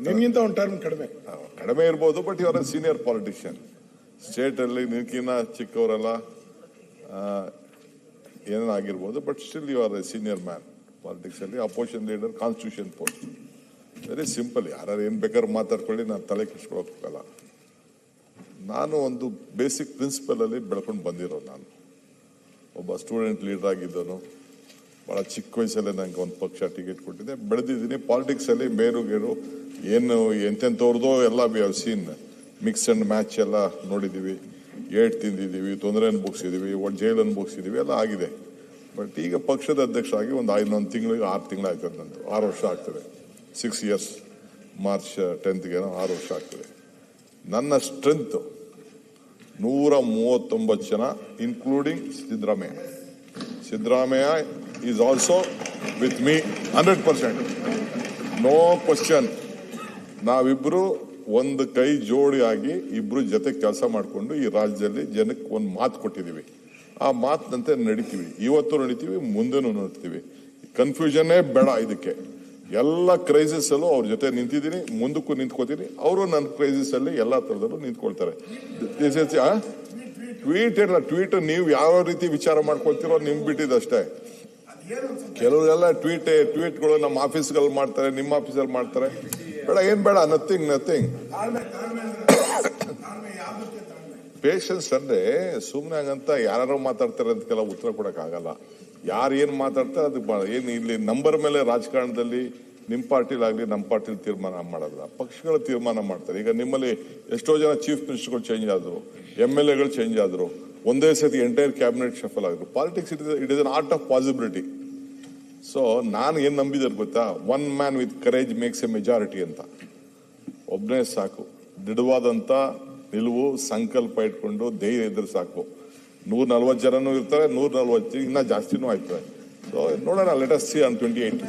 ನಿಮ್ಗಿಂತ ಒಂದು ಟರ್ಮ್ ಕಡಿಮೆ ಇರ್ಬೋದು. ಬಟ್ ಇವರ ಸೀನಿಯರ್ ಪಾಲಿಟಿಷಿಯನ್ ಸ್ಟೇಟ್ ಅಲ್ಲಿ ನಿನ್ಕಿನ್ನ ಚಿಕ್ಕವರೆಲ್ಲ ಏನಾಗಿರ್ಬೋದು. But still you are a senior man politics ಅಲ್ಲಿ. Opposition leader, constitution post, very simple. ಯಾರು ಏನ್ ಬೇಕಾದ್ರೂ ಮಾತಾಡ್ಕೊಳ್ಳಿ, ನಾನು ತಲೆ ಕೆಡಿಸ್ಕೊಳಕ್ಕಾಗಲ್ಲ. ನಾನು ಒಂದು ಬೇಸಿಕ್ ಪ್ರಿನ್ಸಿಪಲ್ ಅಲ್ಲಿ ಬೆಳ್ಕೊಂಡು ಬಂದಿರೋ. ನಾನು ಒಬ್ಬ ಸ್ಟೂಡೆಂಟ್ ಲೀಡರ್ ಆಗಿದ್ದನು. ಬಹಳ ಚಿಕ್ಕ ವಯಸ್ಸಲ್ಲೇ ನಂಗೆ ಒಂದು ಪಕ್ಷ ಟಿಕೆಟ್ ಕೊಟ್ಟಿದೆ, ಬೆಳೆದಿದ್ದೀನಿ. ಪಾಲಿಟಿಕ್ಸ್ ಅಲ್ಲಿ ಬೇರು ಏನು ಎಂತೆಂಥವ್ರದೋ ಎಲ್ಲ we have seen. Mix and match ಎಲ್ಲ ನೋಡಿದ್ದೀವಿ, ಏಟ್ ತಿಂದಿದ್ದೀವಿ, ತೊಂದರೆ ಅನುಭವಿಸಿದ್ದೀವಿ, ಜೈಲ್ ಅನುಭವಿಸಿದ್ದೀವಿ, ಎಲ್ಲ ಆಗಿದೆ. ಬಟ್ ಈಗ ಪಕ್ಷದ ಅಧ್ಯಕ್ಷರಾಗಿ ಒಂದು ತಿಂಗಳಿಗೆ 6 ತಿಂಗಳು ಆಗ್ತದೆ. ನಂದು 6 ವರ್ಷ ಆಗ್ತದೆ. 6 years. ಮಾರ್ಚ್ 10th 6 ವರ್ಷ ಆಗ್ತದೆ. ನನ್ನ ಸ್ಟ್ರೆಂತ್ 139 ಜನ, including Siddaramaiah is also with me 100%. No question. ನಾವಿಬ್ರು ಒಂದು ಕೈ ಜೋಡಿ ಆಗಿ ಇಬ್ರು ಜೊತೆ ಕೆಲಸ ಮಾಡಿಕೊಂಡು ಈ ರಾಜ್ಯದಲ್ಲಿ ಜನಕ್ಕೆ ಒಂದು ಮಾತು ಕೊಟ್ಟಿದ್ದೀವಿ. ಆ ಮಾತಿನಂತೆ ನಡಿತೀವಿ. ಇವತ್ತು ನಡಿತೀವಿ, ಮುಂದೆನೂ ನಡಿತೀವಿ. ಕನ್ಫ್ಯೂಷನ್ನೇ ಬೇಡ. ಇದಕ್ಕೆ ಎಲ್ಲ ಕ್ರೈಸಿಸ್ ಅಲ್ಲೂ ಅವ್ರ ಜೊತೆ ನಿಂತಿದ್ದೀನಿ, ಮುಂದಕ್ಕೂ ನಿಂತ್ಕೋತೀನಿ. ಅವರು ನನ್ನ ಕ್ರೈಸಿಸ್ ಅಲ್ಲಿ ಎಲ್ಲಾ ತರದಲ್ಲೂ ನಿಂತ್ಕೊಳ್ತಾರೆ. ಟ್ವೀಟ್ ನೀವು ಯಾವ ರೀತಿ ವಿಚಾರ ಮಾಡ್ಕೊಳ್ತೀರೋ ನಿಮ್ಗೆ ಬಿಟ್ಟಿದ್ದಷ್ಟೇ. ಕೆಲವರೆಲ್ಲ ಟ್ವೀಟ್ಗಳು ನಮ್ಮ ಆಫೀಸ್ಗಳಲ್ಲಿ ಮಾಡ್ತಾರೆ, ನಿಮ್ಮ ಆಫೀಸಲ್ಲಿ ಮಾಡ್ತಾರೆ. ಬೇಡ, ಏನ್ ಬೇಡ. ನಥಿಂಗ್. ಪೇಷನ್ಸ್ ಅಂದ್ರೆ ಸುಮ್ನೆ ಹಂಗಂತ ಯಾರು ಮಾತಾಡ್ತಾರೆ ಅದಕ್ಕೆಲ್ಲ ಉತ್ತರ ಕೊಡಕ್ ಆಗಲ್ಲ. ಯಾರು ಏನ್ ಮಾತಾಡ್ತಾರೆ ಅದಕ್ಕೆ ಏನ್ ಇಲ್ಲಿ ನಂಬರ್ ಮೇಲೆ ರಾಜಕಾರಣದಲ್ಲಿ ನಿಮ್ ಪಾರ್ಟಿಲಾಗ್ಲಿ ನಮ್ಮ ಪಾರ್ಟಿಲಿ ತೀರ್ಮಾನ ಮಾಡೋಲ್ಲ, ಪಕ್ಷಗಳ ತೀರ್ಮಾನ ಮಾಡ್ತಾರೆ. ಈಗ ನಿಮ್ಮಲ್ಲಿ ಎಷ್ಟೋ ಜನ ಚೀಫ್ ಮಿನಿಸ್ಟರ್ಗಳು ಚೇಂಜ್ ಆದ್ರು, MLAಗಳು ಚೇಂಜ್ ಆದ್ರು, ಒಂದೇ ಸತಿ ಎಂಟೈರ್ ಕ್ಯಾಬಿನೆಟ್ ಶಫಲ್ ಆಗಿದ್ರು. Politics it is an art of possibility. So ನಾನು ಏನ್ ನಂಬಿದ್ದಾರೆ ಗೊತ್ತಾ, one man with courage makes A majority ಅಂತ. ಒಬ್ಬನೇ ಸಾಕು. ದೃಢವಾದಂತ ನಿಲುವು, ಸಂಕಲ್ಪ ಇಟ್ಕೊಂಡು ಧೈರ್ಯ ಇದ್ರೆ ಸಾಕು. 140 ಜನನೂ ಇರ್ತಾರೆ, 140 ಇನ್ನ ಜಾಸ್ತಿನೂ ಆಯ್ತದೆ. ಸೊ ನೋಡೋಣ, ಲೆಟ್ ಅಸ್ ಸಿ ಆನ್ 28.